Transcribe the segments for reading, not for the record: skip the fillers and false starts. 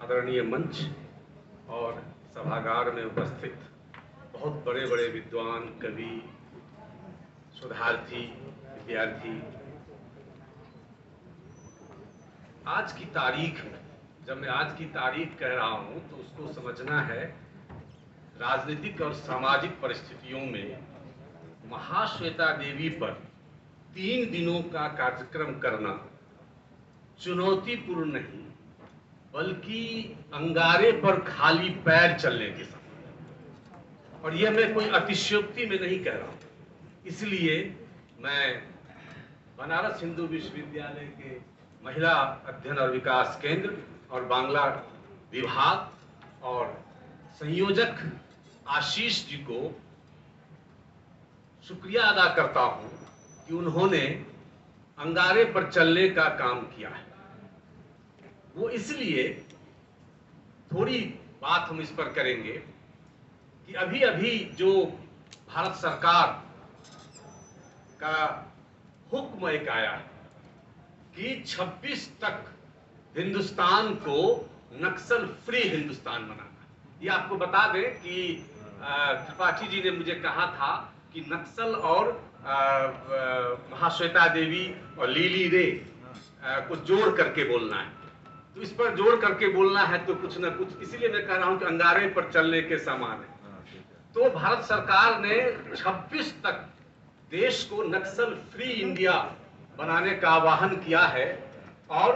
आदरणीय मंच और सभागार में उपस्थित बहुत बड़े बड़े विद्वान, कवि, शोधार्थी, विद्यार्थी, आज की तारीख में, जब मैं आज की तारीख कह रहा हूं तो उसको समझना है राजनीतिक और सामाजिक परिस्थितियों में महाश्वेता देवी पर 3 दिनों का कार्यक्रम करना चुनौतीपूर्ण नहीं बल्कि अंगारे पर खाली पैर चलने के समान। और यह मैं कोई अतिशयोक्ति में नहीं कह रहा हूं। इसलिए मैं बनारस हिंदू विश्वविद्यालय के महिला अध्ययन और विकास केंद्र और बांग्ला विभाग और संयोजक आशीष जी को शुक्रिया अदा करता हूं कि उन्होंने अंगारे पर चलने का काम किया है। वो इसलिए, थोड़ी बात हम इस पर करेंगे कि अभी अभी जो भारत सरकार का हुक्म एक आया है कि 26 तक हिंदुस्तान को नक्सल फ्री हिंदुस्तान बनाना। ये आपको बता दें कि त्रिपाठी जी ने मुझे कहा था कि नक्सल और महाश्वेता देवी और लीली रे को जोड़ करके बोलना है, तो इस पर जोड़ करके बोलना है तो कुछ ना कुछ, इसीलिए मैं कह रहा हूं कि अंगारे पर चलने के समान है। तो भारत सरकार ने 26 तक देश को नक्सल फ्री इंडिया बनाने का आह्वान किया है और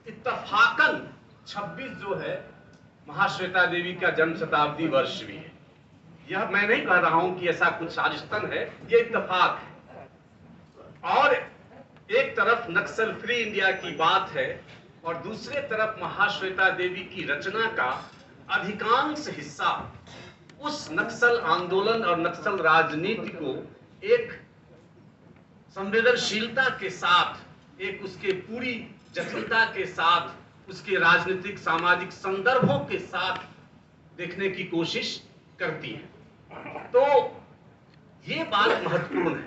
इत्तफाकन 26 जो है महाश्वेता देवी का जन्म शताब्दी वर्ष भी है। यह मैं नहीं कह रहा हूं कि ऐसा कुछ साजिशतन है, यह इत्तफाक है। और एक तरफ नक्सल फ्री इंडिया की बात है और दूसरे तरफ महाश्वेता देवी की रचना का अधिकांश हिस्सा उस नक्सल आंदोलन और नक्सल राजनीति को एक संवेदनशीलता के साथ, एक उसके पूरी जटिलता के साथ, उसके राजनीतिक सामाजिक संदर्भों के साथ देखने की कोशिश करती है। तो ये बात महत्वपूर्ण है।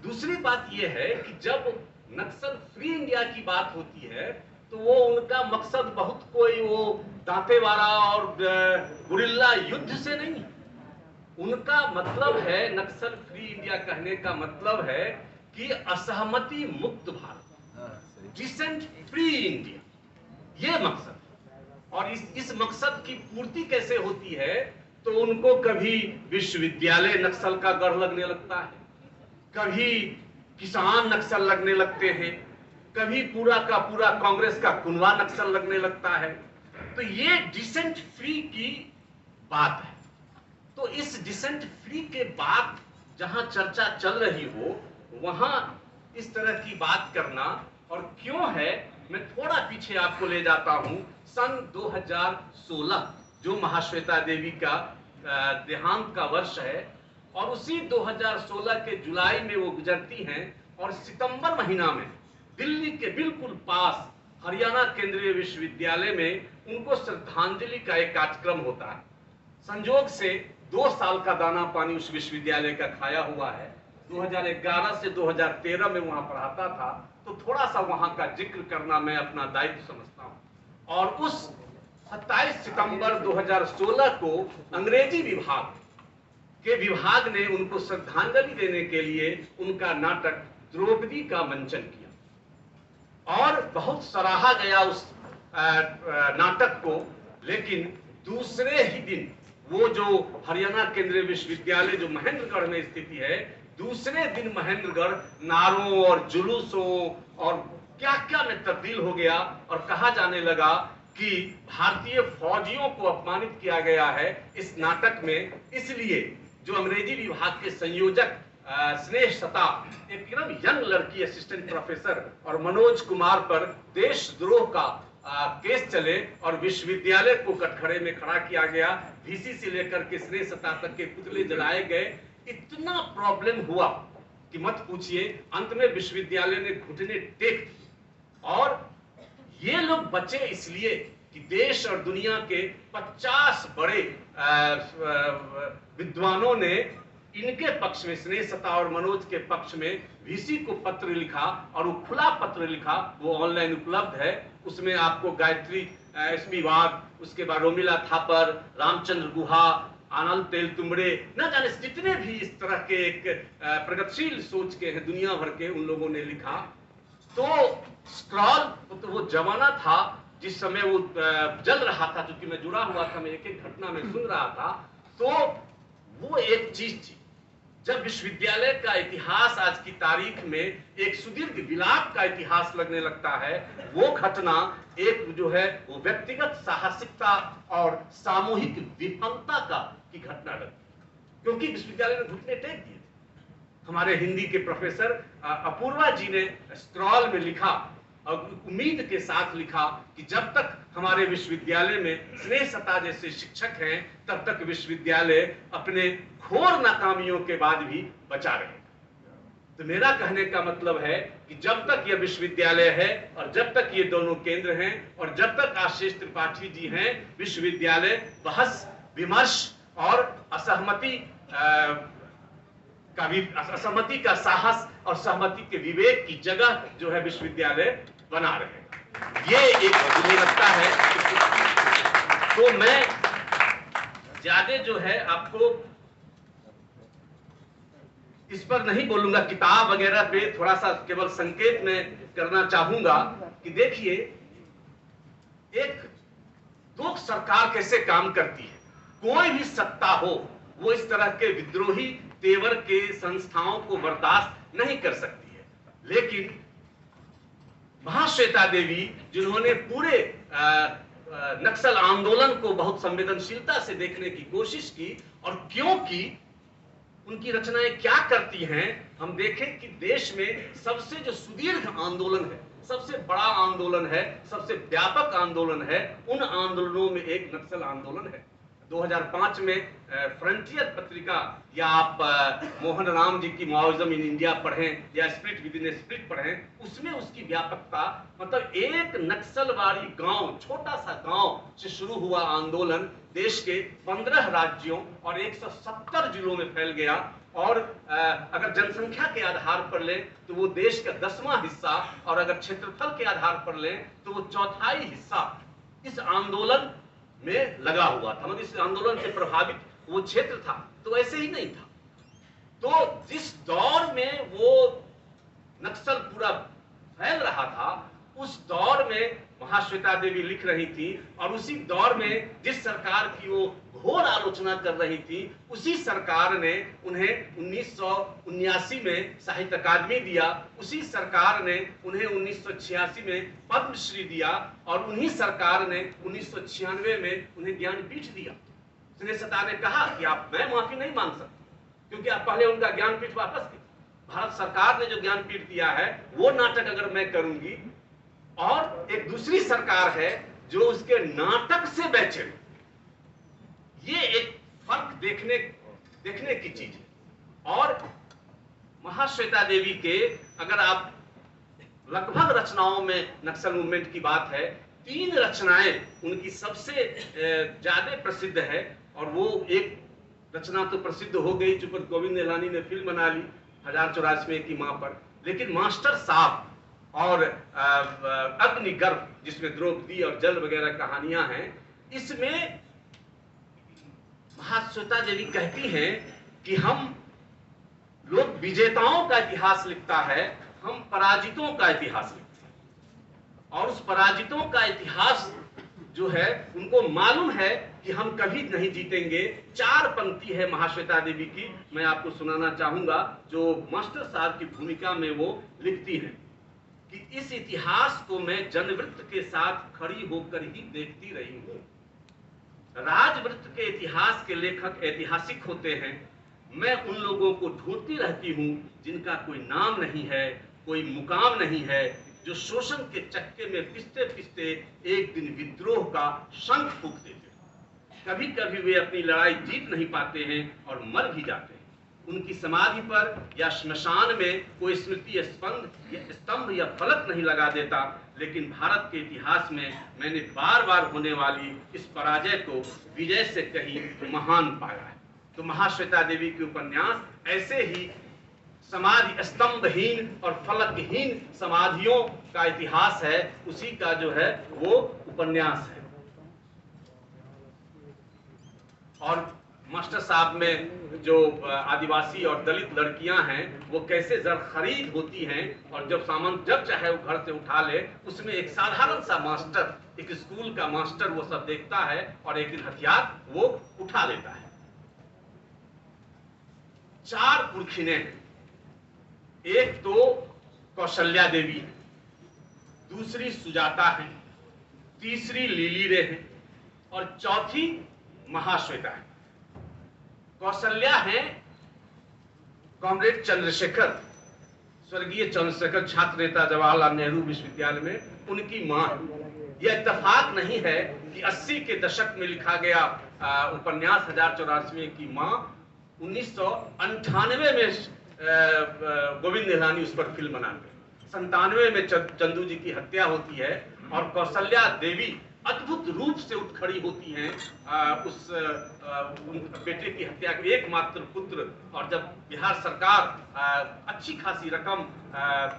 दूसरी बात यह है कि जब नक्सल फ्री इंडिया की बात होती है तो वो उनका मकसद बहुत कोई वो दांतेवाड़ा और गुरिल्ला युद्ध से नहीं। उनका मतलब है, नक्सल फ्री इंडिया कहने का मतलब है कि असहमति मुक्त भारत, डिसेंट फ्री इंडिया, ये मकसद। और इस मकसद की पूर्ति कैसे होती है तो उनको कभी विश्वविद्यालय नक्सल का गढ़ लगने लगता है, कभी किसान नक्सल लगने लगते हैं, कभी पूरा का पूरा कांग्रेस का कुनवा नक्सल लगने लगता है। तो ये डिसेंट फ्री की बात है। तो इस डिसेंट फ्री के बाद जहां चर्चा चल रही हो वहां इस तरह की बात करना, और क्यों है, मैं थोड़ा पीछे आपको ले जाता हूं। सन 2016 जो महाश्वेता देवी का देहांत का वर्ष है और उसी 2016 के जुलाई में वो गुजरती हैं और सितंबर महीना में दिल्ली के बिल्कुल पास हरियाणा केंद्रीय विश्वविद्यालय में उनको श्रद्धांजलि का एक कार्यक्रम होता है। संजोग से 2 साल का दाना पानी उस विश्वविद्यालय का खाया हुआ है। 2011 से 2013 में वहां पढ़ाता था, तो थोड़ा सा वहां का जिक्र करना मैं अपना दायित्व समझता हूं। और उस 27 सितंबर 2016 को अंग्रेजी विभाग ने उनको श्रद्धांजलि देने के लिए उनका नाटक द्रौपदी का मंचन किया और बहुत सराहा गया उस नाटक को। लेकिन दूसरे ही दिन वो जो हरियाणा केंद्रीय विश्वविद्यालय जो महेंद्रगढ़ में स्थित है, दूसरे दिन महेंद्रगढ़ नारों और जुलूसों और क्या क्या में तब्दील हो गया और कहा जाने लगा कि भारतीय फौजियों को अपमानित किया गया है इस नाटक में। इसलिए जो अंग्रेजी विभाग के संयोजक स्नेह सता, एक एकदम यंग लड़की असिस्टेंट प्रोफेसर, और मनोज कुमार पर देशद्रोह का केस चले और विश्वविद्यालय को कटघरे में खड़ा किया गया। वीसी से लेकर के स्नेह सता तक के पुतले जलाए गए। इतना प्रॉब्लम हुआ कि मत पूछिए। अंत में विश्वविद्यालय ने घुटने टेक दिए और ये लोग बचे इसलिए कि देश और दुनिया के 50 बड़े विद्वानों ने इनके पक्ष में, स्नेह सता और मनोज के पक्ष में वीसी को पत्र लिखा और वो खुला पत्र लिखा, वो ऑनलाइन उपलब्ध है। उसमें आपको गायत्री एसपी वाघ, उसके बाद रोमिला थापर, रामचंद्र गुहा, आनंद तेलतुंबड़े, न जाने जितने भी इस तरह के एक प्रगतिशील सोच के हैं दुनिया भर के, उन लोगों ने लिखा। तो स्क्रॉल तो वो जमाना था जिस समय वो जल रहा था, क्योंकि मैं जुड़ा हुआ था, मैं एक एक घटना में सुन रहा था। तो वो एक चीज थी, जब विश्वविद्यालय का इतिहास आज की तारीख में एक सुदीर्घ विलाप का इतिहास लगने लगता है, वो घटना एक जो है वो व्यक्तिगत साहसिकता और सामूहिक विफलता का की घटना लगती, क्योंकि विश्वविद्यालय ने घुटने टेक दिए। हमारे हिंदी के प्रोफेसर अपूर्वा जी ने स्क्रॉल में लिखा और उम्मीद के साथ लिखा कि जब तक हमारे विश्वविद्यालय में स्नेहसता जैसे शिक्षक हैं, तब तक विश्वविद्यालय अपने घोर नाकामियों के बाद भी बचा रहेगा। तो मेरा कहने का मतलब है कि जब तक यह विश्वविद्यालय है और जब तक ये दोनों केंद्र हैं और जब तक आशीष त्रिपाठी जी हैं, विश्वविद्यालय बहस विमर्श और असहमति का साहस और सहमति के विवेक की जगह जो है विश्वविद्यालय बना रहेगा। ये एक मुझे लगता है। तो मैं ज्यादा जो है आपको इस पर नहीं बोलूंगा, किताब वगैरह पे थोड़ा सा केवल संकेत में करना चाहूंगा कि देखिए एक लोक सरकार कैसे काम करती है। कोई भी सत्ता हो वो इस तरह के विद्रोही तेवर के संस्थाओं को बर्दाश्त नहीं कर सकती है, लेकिन महाश्वेता देवी जिन्होंने पूरे नक्सल आंदोलन को बहुत संवेदनशीलता से देखने की कोशिश की, और क्योंकि उनकी रचनाएं क्या करती हैं, हम देखें कि देश में सबसे जो सुदीर्घ आंदोलन है, सबसे बड़ा आंदोलन है, सबसे व्यापक आंदोलन है, उन आंदोलनों में एक नक्सल आंदोलन है। 2005 में फ्रंटियर पत्रिका या आप मोहन राम जी की माओइज्म इन इंडिया पढ़ें या स्प्रिट विद इन स्प्रिट पढ़ें, उसमें उसकी व्यापकता, मतलब एक नक्सलवादी गांव, छोटा सा गांव से शुरू हुआ आंदोलन देश के 15 राज्यों और 170 जिलों में फैल गया, और अगर जनसंख्या के आधार पर लें तो वो देश का 10वां हिस्सा, और अगर क्षेत्रफल के आधार पर लें तो वो 4थाई हिस्सा इस आंदोलन में लगा हुआ था, मतलब इस आंदोलन से प्रभावित वो क्षेत्र था। तो ऐसे ही नहीं था। तो जिस दौर में वो नक्सल पूरा फैल रहा था, उस दौर में महाश्वेता देवी लिख रही थी, और उसी दौर में जिस सरकार की वो घोर आलोचना कर रही थी, उसी सरकार ने उन्हें 1979 में साहित्य अकादमी दिया, उसी सरकार ने उन्हें 1986 में पद्मश्री दिया, और उन्हीं सरकार ने 1996 में उन्हें ज्ञानपीठ दिया। स्नेहसता ने कहा कि मैं माफी नहीं मांग सकती, क्योंकि आप पहले उनका ज्ञानपीठ वापस कीजिए। भारत सरकार ने जो ज्ञानपीठ दिया है वो नाटक अगर मैं करूंगी, और एक दूसरी सरकार है जो उसके नाटक से बेचे, ये एक फर्क देखने की चीज है। और महाश्वेता देवी के अगर आप लगभग रचनाओं में नक्सल मूवमेंट की बात है, 3 रचनाएं उनकी सबसे ज्यादा प्रसिद्ध है, और वो एक रचना तो प्रसिद्ध हो गई, चूंकि गोविंद निहलानी ने फिल्म बना ली 1084 की मां पर, लेकिन मास्टर साहब और अग्निगर्भ जिसमें द्रौपदी और जल वगैरह कहानियां हैं, इसमें महाश्वेता देवी कहती हैं कि हम लोग विजेताओं का इतिहास लिखता है, हम पराजितों का इतिहास लिखते हैं, और उस पराजितों का इतिहास जो है उनको मालूम है कि हम कभी नहीं जीतेंगे। 4 पंक्ति है महाश्वेता देवी की, मैं आपको सुनाना चाहूंगा, जो मास्टर साहब की भूमिका में वो लिखती हैं कि इस इतिहास को मैं जनवृत्त के साथ खड़ी होकर ही देखती रही हूं। राजवृत्त के इतिहास के लेखक ऐतिहासिक होते हैं, मैं उन लोगों को ढूंढती रहती हूं जिनका कोई नाम नहीं है, कोई मुकाम नहीं है, जो शोषण के चक्के में पिसते पिसते एक दिन विद्रोह का शंख फूंक देते हैं। कभी कभी वे अपनी लड़ाई जीत नहीं पाते हैं और मर भी जाते हैं। उनकी समाधि पर या श्मशान में कोई स्मृति स्तंभ या फलक नहीं लगा देता, लेकिन भारत के इतिहास में मैंने बार बार होने वाली इस पराजय को विजय से कहीं महान पाया है। तो महाश्वेता देवी के उपन्यास ऐसे ही समाधि स्तंभहीन और फलकहीन समाधियों का इतिहास है, उसी का जो है वो उपन्यास है। और मास्टर साहब में जो आदिवासी और दलित लड़कियां हैं वो कैसे जर खरीद होती हैं, और जब सामान जब चाहे वो घर से उठा ले, उसमें एक साधारण सा मास्टर, एक स्कूल का मास्टर वो सब देखता है और एक दिन हथियार वो उठा लेता है। 4 पुरखिने हैं। एक तो कौशल्या देवी है, दूसरी सुजाता है, तीसरी लीली रे है और चौथी महाश्वेता है। कौशल्या है कॉमरेड चंद्रशेखर, स्वर्गीय चंद्रशेखर छात्र नेता जवाहरलाल नेहरू विश्वविद्यालय में उनकी मां। यह इत्तेफाक नहीं है कि 80 के दशक में लिखा गया उपन्यास 1084 की मां 1998 में गोविंद निहलानी उस पर फिल्म बनाते हैं। 97 में चंदू जी की हत्या होती है और कौशल्या देवी अद्भुत रूप से उठ खड़ी होती हैं उस बेटे की हत्या के एकमात्र पुत्र। और जब बिहार सरकार अच्छी खासी रकम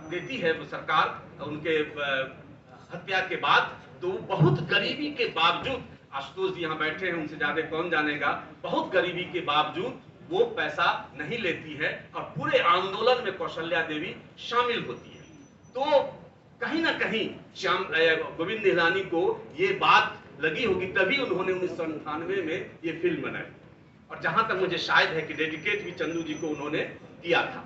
देती है वो सरकार उनके हत्या के बाद, तो बहुत गरीबी के बावजूद, आशुतोष जी यहाँ बैठे हैं उनसे ज्यादा कौन जानेगा, बहुत गरीबी के बावजूद वो पैसा नहीं लेती है और पूरे आंदोलन में कौशल्या देवी शामिल होती है। तो कहीं ना कहीं गोविंद निहलानी को ये बात लगी होगी, तभी उन्होंने 1998 में ये फिल्म बनाई। और जहां तक मुझे शायद है कि डेडिकेट भी चंदू जी को उन्होंने किया था।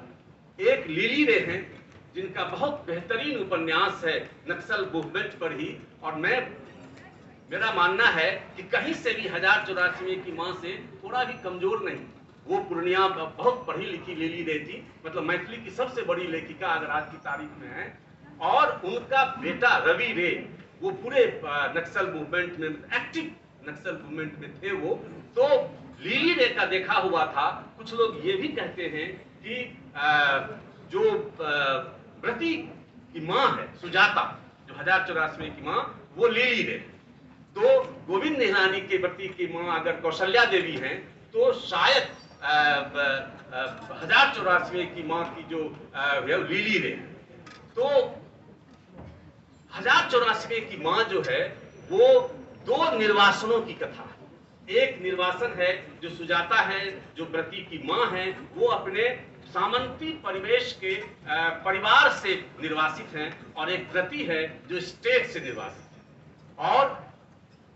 एक लीली रे हैं जिनका बहुत बेहतरीन उपन्यास है नक्सल मूवमेंट पर ही, और मेरा मानना है कि कहीं से भी 1084 की मां से थोड़ा भी कमजोर नहीं। वो पूर्णिया बहुत पढ़ी लिखी लीली रे थी, मतलब मैथिली की सबसे बड़ी लेखिका अगर आज की तारीख में है। और उनका बेटा रवि रे वो पूरे नक्सल मूवमेंट में, एक्टिव नक्सल मूवमेंट में थे वो। तो लीली रे का देखा हुआ था। कुछ लोग ये भी कहते हैं कि जो व्रती की मां है सुजाता, जो 1084 की मां, वो लीली रे। तो गोविंद निहलानी के व्रती की मां अगर कौशल्या देवी हैं, तो शायद 1084 की मां की जो लीली रे। तो 1084 की मां जो है वो 2 निर्वासनों की कथा है। एक निर्वासन है जो सुजाता है, जो व्रती की मां है, वो अपने सामंती परिवेश के परिवार से निर्वासित हैं, और एक व्रती है जो स्टेट से निर्वासित है। और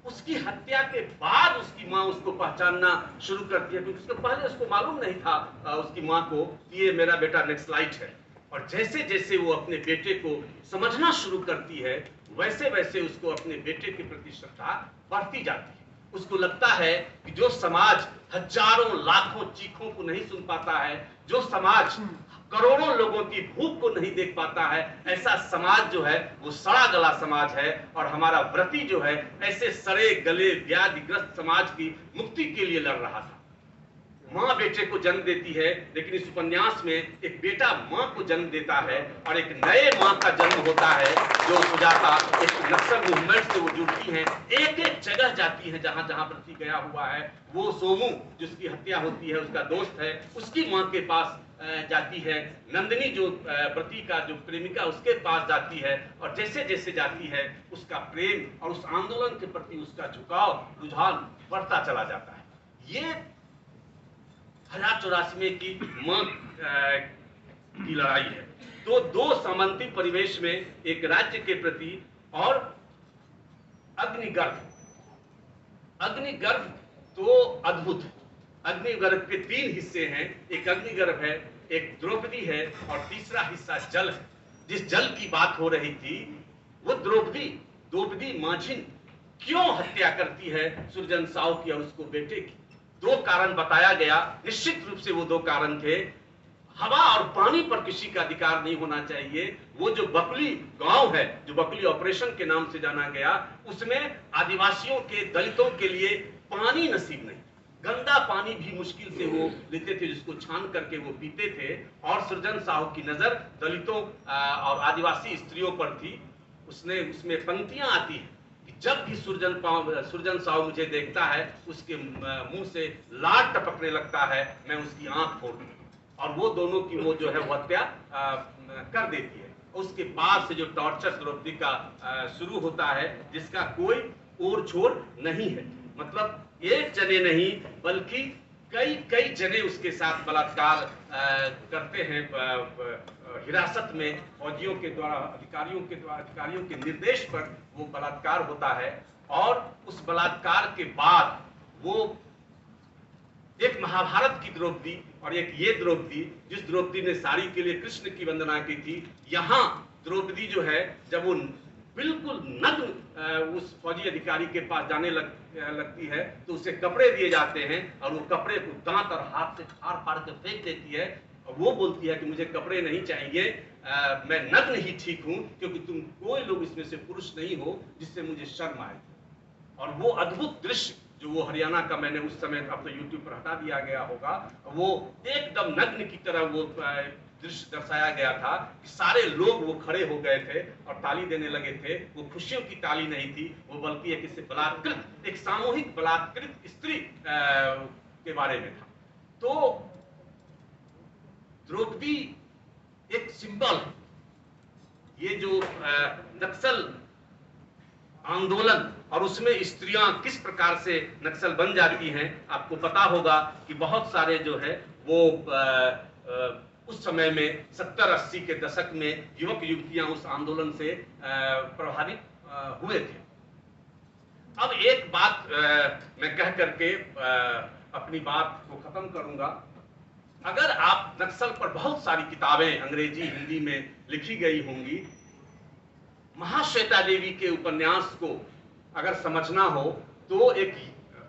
उसकी हत्या के बाद उसकी मां उसको पहचानना शुरू करती है, क्योंकि उसके पहले उसको मालूम नहीं था उसकी मां को कि ये मेरा बेटा नक्सलाइट है। और जैसे जैसे वो अपने बेटे को समझना शुरू करती है, वैसे वैसे उसको अपने बेटे के प्रति श्रद्धा बढ़ती जाती है। उसको लगता है कि जो समाज हजारों लाखों चीखों को नहीं सुन पाता है, जो समाज करोड़ों लोगों की भूख को नहीं देख पाता है, ऐसा समाज जो है वो सड़ा गला समाज है। और हमारा व्रती जो है ऐसे सड़े गले व्याधिग्रस्त समाज की मुक्ति के लिए लड़ रहा था। मां बेटे को जन्म देती है, लेकिन इस उपन्यास में एक बेटा मां को जन्म देता है और एक नए मां का जन्म होता है, जो सुजाता एक नक्सल मूवमेंट से वो जुड़ती हैं। एक एक जगह जाती है जहां जहां व्रती गया हुआ है। वो सोमू जिसकी हत्या होती है उसका दोस्त है, उसकी मां के पास जाती है। नंदिनी जो व्रती का जो प्रेमिका उसके पास जाती है, और जैसे जैसे जाती है उसका प्रेम और उस आंदोलन के प्रति उसका झुकाव रुझान बढ़ता चला जाता है। ये 1084 की मां की लड़ाई है। तो 2 सामंती परिवेश में एक राज्य के प्रति, और अग्निगर्भ तो अद्भुत है। अग्निगर्भ के 3 हिस्से हैं। एक अग्निगर्भ है, एक द्रौपदी है, और तीसरा हिस्सा जल है। जिस जल की बात हो रही थी वो द्रौपदी माझिन क्यों हत्या करती है सुरजन साहू की और उसको बेटे की। 2 कारण बताया गया। निश्चित रूप से वो 2 कारण थे। हवा और पानी पर किसी का अधिकार नहीं होना चाहिए। वो जो बकली गांव है, जो बकली ऑपरेशन के नाम से जाना गया, उसमें आदिवासियों के, दलितों के लिए पानी नसीब नहीं। गंदा पानी भी मुश्किल से वो लेते थे, जिसको छान करके वो पीते थे। और सृजन साहू की नजर दलितों और आदिवासी स्त्रियों पर थी। उसमें पंक्तियां आती हैं कि जब भी सुरजन साहू मुझे देखता है, उसके मुंह से लार टपकने लगता है, मैं उसकी आंख फोड़ दूं। और वो दोनों की वो जो है वो हत्या कर देती है। उसके बाद से जो टॉर्चर द्रौपदी का शुरू होता है, जिसका कोई ओर छोर नहीं है। मतलब एक जने नहीं बल्कि कई कई जने उसके साथ बलात्कार करते हैं हिरासत में, फौजियों के द्वारा, अधिकारियों के निर्देश पर वो बलात्कार होता है। और उस बलात्कार के बाद वो एक महाभारत की द्रौपदी और एक ये द्रौपदी, जिस द्रौपदी ने साड़ी के लिए कृष्ण की वंदना की थी, यहाँ द्रौपदी जो है जब वो बिल्कुल नग्न उस फौजी अधिकारी के पास जाने लगती है तो उसे कपड़े दिए जाते हैं और वो कपड़े को दांत और हाथ से फाड़ फाड़ कर फेंक देती है और वो बोलती है कि मुझे कपड़े नहीं चाहिए, मैं नग्न ही ठीक हूं, क्योंकि तुम कोई लोग इसमें से पुरुष नहीं हो जिससे मुझे शर्म आए। और वो अद्भुत दृश्य जो वो हरियाणा का, मैंने उस समय, अब तो यूट्यूब पर हटा दिया गया होगा, वो एकदम नग्न की तरह वो दृश्य दर्शाया गया था कि सारे लोग वो खड़े हो गए थे और ताली देने लगे थे। वो खुशियों की ताली नहीं थी, वो बल्कि एक इससे बलात्कृत, एक सामूहिक बलात्कृत स्त्री के बारे में था। तो द्रौपदी एक सिंबल है। ये जो नक्सल आंदोलन और उसमें स्त्रियां किस प्रकार से नक्सल बन जाती हैं, आपको पता होगा कि बहुत सारे जो है वो उस समय में 70-80 के दशक में युवक युवतियां उस आंदोलन से प्रभावित हुए थे। अब एक बात मैं कह करके अपनी बात को खत्म करूंगा। अगर आप नक्सल पर बहुत सारी किताबें अंग्रेजी हिंदी में लिखी गई होंगी, महाश्वेता देवी के उपन्यास को अगर समझना हो तो एक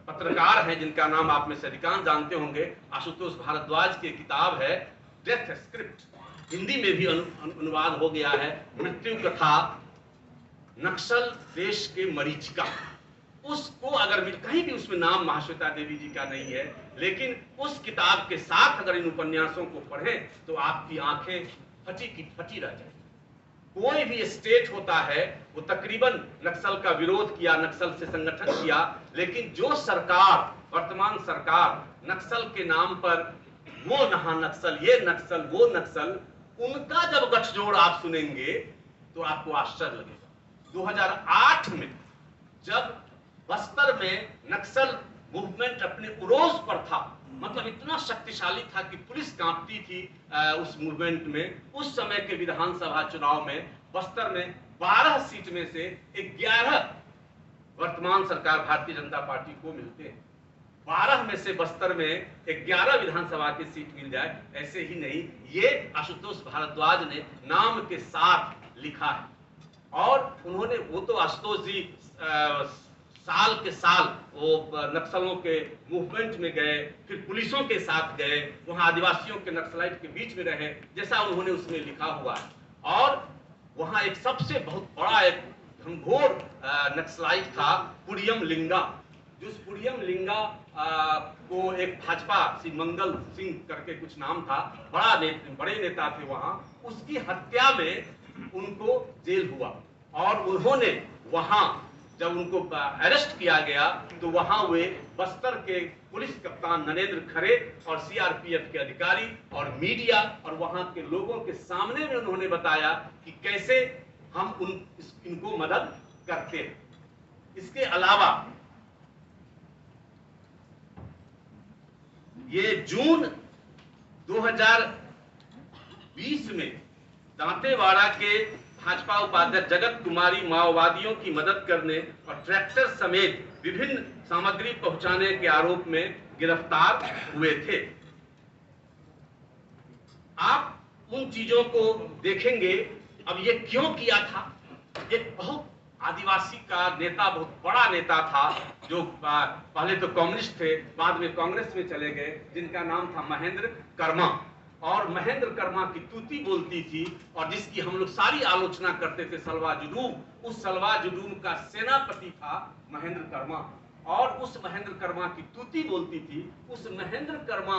पत्रकार हैं जिनका नाम आप में से अधिकांश जानते होंगे, आशुतोष भारद्वाज की किताब है डेथ स्क्रिप्ट, हिंदी में भी अनुवाद हो गया है, मृत्यु कथा नक्सल देश के मरीचिका। उसको अगर कहीं भी उसमें नाम महाश्वेता देवी जी का नहीं है, लेकिन उस किताब के साथ अगर इन उपन्यासों को पढ़ें तो आपकी आंखें फटी की फटी रह जाएगी। कोई भी स्टेट होता है वो तकरीबन नक्सल का विरोध किया, नक्सल से संगठन किया, लेकिन जो सरकार, वर्तमान सरकार, नक्सल के नाम पर वो नक्सल, ये नक्सल, वो नक्सल, उनका जब गठजोड़ आप सुनेंगे तो आपको आश्चर्य लगेगा। 2008 में जब बस्तर में नक्सल मूवमेंट अपने उरोज पर था, मतलब इतना शक्तिशाली था कि पुलिस कांपती थी उस मूवमेंट में, उस समय के विधानसभा चुनाव में बस्तर में 12 सीट में से 11 वर्तमान सरकार भारतीय जनता पार्टी को मिलते हैं। 12 में से बस्तर में 11 विधानसभा की सीट मिल जाए, ऐसे ही नहीं, ये आशुतोष भारद्वाज ने नाम के साथ लिखा है। और उन्होंने, वो तो आशुतोष जी साल के साल वो नक्सलों के मूवमेंट में गए, फिर पुलिसों के साथ गए, वहां आदिवासियों के नक्सलाइट के बीच में रहे, जैसा उन्होंने उसमें लिखा हुआ है। और वहां एक सबसे बहुत बड़ा एक घनघोर नक्सलाइट था पुड़ियम लिंगा, जो पुड़ियम लिंगा को एक भाजपा श्री मंगल सिंह करके कुछ नाम था, बड़े नेता थे वहां, उसकी हत्या में उनको जेल हुआ। और उन्होंने वहां जब उनको अरेस्ट किया गया तो वहां वे बस्तर के पुलिस कप्तान नरेंद्र खरे और सीआरपीएफ के अधिकारी और मीडिया और वहां के लोगों के सामने में उन्होंने बताया कि कैसे हम इनको मदद करते हैं। इसके अलावा ये जून 2020 में दांतेवाड़ा के भाजपा उपाध्यक्ष जगत कुमारी माओवादियों की मदद करने और ट्रैक्टर समेत विभिन्न सामग्री पहुंचाने के आरोप में गिरफ्तार हुए थे। आप उन चीजों को देखेंगे। अब ये क्यों किया था? एक बहुत आदिवासी का नेता, बहुत बड़ा नेता था, जो पहले तो कम्युनिस्ट थे, बाद में कांग्रेस में चले गए, जिनका नाम था महेंद्र कर्मा। और महेंद्र कर्मा की तूती बोलती थी और जिसकी हम लोग सारी आलोचना करते थे, सलवा जुडूम, उस सलवा जुडूम का सेनापति था महेंद्र कर्मा। और उस महेंद्र कर्मा की तूती बोलती थी। उस महेंद्र कर्मा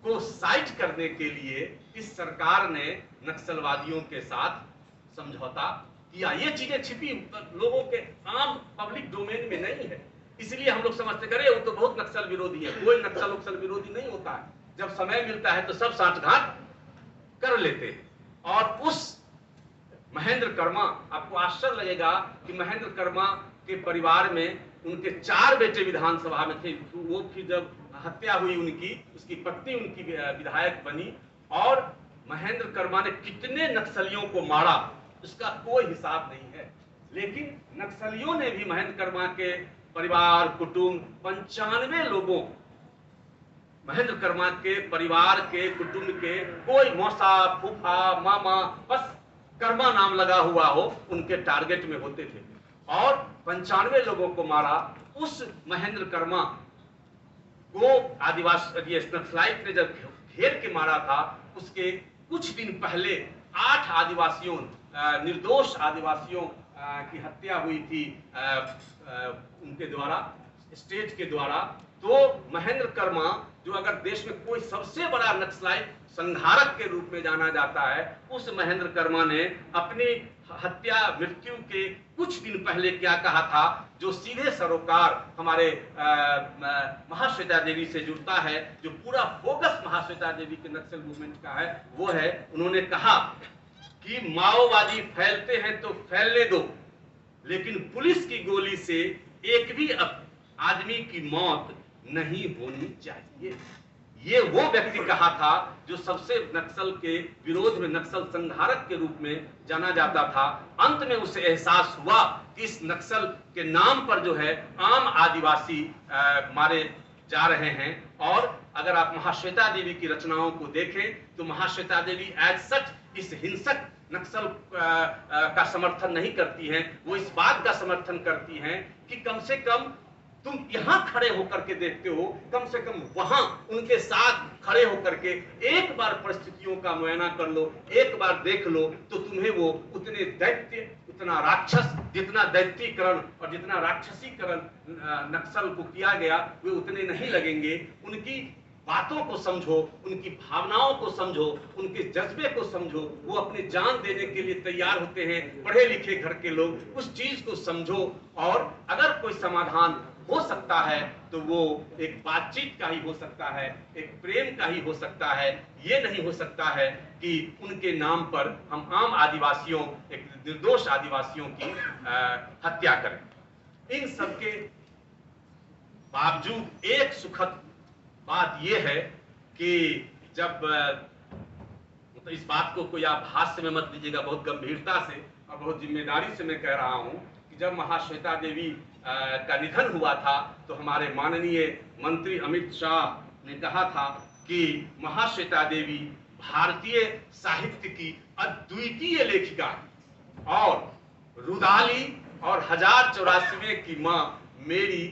को साइड करने के लिए इस सरकार ने नक्सलवादियों के साथ समझौता किया। ये चीजें छिपी लोगों के आम पब्लिक डोमेन में नहीं है, इसलिए हम लोग समझते करे वो तो बहुत नक्सल विरोधी है। कोई नक्सल विरोधी नहीं होता है, जब समय मिलता है तो सब साठगांठ कर लेते हैं। और उस महेंद्र कर्मा, आपको आश्चर्य लगेगा कि महेंद्र कर्मा के परिवार में उनके 4 बेटे विधानसभा में थे। तो वो फिर जब हत्या हुई उनकी, उसकी पत्नी उनकी विधायक बनी, और महेंद्र कर्मा ने कितने नक्सलियों को मारा उसका कोई हिसाब नहीं है। लेकिन नक्सलियों ने भी महेंद्र कर्मा के परिवार, कुटुंब, 95 लोगों, महेंद्र कर्मा के परिवार के, कुटुंब के, कोई मौसा, फूफा, मामा, बस कर्मा नाम लगा हुआ हो, उनके टारगेट में होते थे, और 95 लोगों को मारा। उस महेंद्र कर्मा को आदिवासी नक्सलाइट ने जब घेर के मारा था, उसके कुछ दिन पहले 8 आदिवासियों, निर्दोष आदिवासियों की हत्या हुई थी उनके द्वारा, स्टेट के द्वारा। तो महेंद्र कर्मा, जो अगर देश में कोई सबसे बड़ा नक्सलाइट संहारक के रूप में जाना जाता है, उस महेंद्र कर्मा ने अपनी हत्या, मृत्यु के कुछ दिन पहले क्या कहा था, जो सीधे सरोकार हमारे महाश्वेता देवी से जुड़ता है, जो पूरा फोकस महाश्वेता देवी के नक्सल मूवमेंट का है, वो है, उन्होंने कहा कि माओवादी फैलते हैं तो फैलने दो, लेकिन पुलिस की गोली से एक भी आदमी की मौत नहीं होनी चाहिए। ये वो व्यक्ति कहा था जो सबसे नक्सल के विरोध में, नक्सल संहारक के रूप में जाना जाता था। अंत में उसे एहसास हुआ कि इस नक्सल के नाम पर जो है आम आदिवासी मारे जा रहे हैं। और अगर आप महाश्वेता देवी की रचनाओं को देखें तो महाश्वेता देवी एज सच इस हिंसक नक्सल का समर्थन नहीं करती हैं। वो इस बात का समर्थन करती हैं कि कम से कम तुम यहां खड़े होकर के देखते हो, कम से कम वहां उनके साथ खड़े होकर के एक बार परिस्थितियों का मुआयना कर लो, एक बार देख लो, तो तुम्हें वो उतने दैत्य, उतना राक्षस, जितना दैत्यीकरण और जितना राक्षसीकरण नक्सल को किया गया, वे उतने नहीं लगेंगे। उनकी बातों को समझो, उनकी भावनाओं को समझो, उनके जज्बे को समझो। वो अपनी जान देने के लिए तैयार होते हैं, पढ़े लिखे घर के लोग। उस चीज को समझो, और अगर कोई समाधान हो सकता है तो वो एक बातचीत का ही हो सकता है, एक प्रेम का ही हो सकता है। ये नहीं हो सकता है कि उनके नाम पर हम आम आदिवासियों, एक निर्दोष आदिवासियों की हत्या करें। इन सबके बावजूद एक सुखद बात यह है कि जब, तो इस बात को कोई आप हास्य में मत लीजिएगा, बहुत गंभीरता से और बहुत जिम्मेदारी से मैं कह रहा हूं कि जब महाश्वेता देवी का निधन हुआ था तो हमारे माननीय मंत्री अमित शाह ने कहा था कि महाश्वेता देवी भारतीय साहित्य की अद्वितीय लेखिका और रुदाली और 1084वें की मां मेरी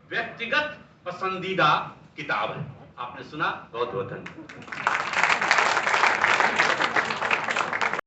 व्यक्तिगत पसंदीदा किताब है। आपने सुना, बहुत बहुत धन्यवाद।